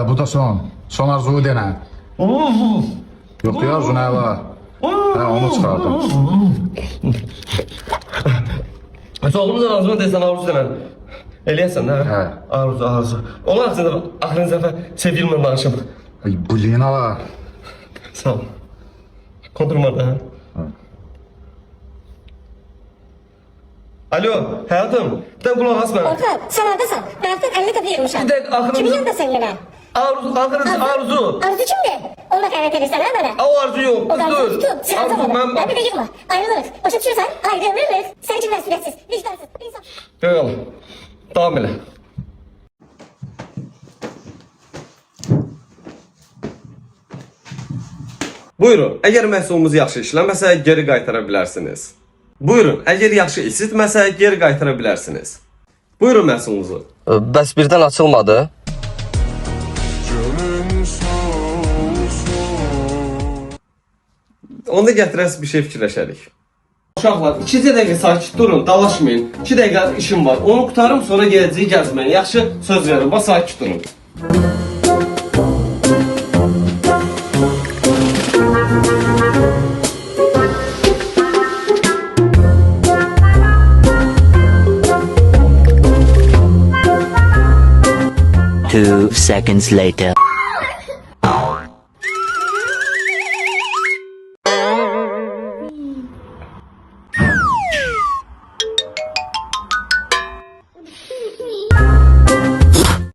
bu da son. Son arzuyu dene. Yok ya arzu ne var? Onu çıkardım. Solumuzdan ağzıma desen arzu denen. Eləyəsən də? Hə. Arzu. Onlar haqqında axırıncı dəfə sevgilimlə danışım. Ay blin ala. Sağ ol. Konturmadı ha? Alo, həyatım. Bir də qulaq as mənə. Orta, sen oradasın. Ben artık 50 kapı yürümüşüm. Bir dakika, aklım- Kimin yanındasın yine? Arzu. Arzu kimdi? Onu da kaybet verirsen ha bana. O Arzu yok. O da Arzu Kız tutun. Sen Arzu ben... ben... bir de yıkma. Ayrılırız. Boşa düşürsen ayrılırız. Sen için mesuliyetsiz, vicdansız, insan. Yok. Devam elə. Buyurun, əgər məhsulumuz yaxşı işləməsə, geri qaytara bilərsiniz. Buyurun, əgər yaxşı isitməsə, geri qaytara bilərsiniz. Buyurun məhsulunuzu. Bəs birdən açılmadı. Onda gətirəs bir şey fikirləşərik. Uşaqlar, 2 dəqiqə sakit durun, dalaşmayın. 2 dəqiqə işim var. Onu qutarım, sonra gələcək gəzməyin. Yaxşı, söz verin, bax sakit durun. Two seconds later.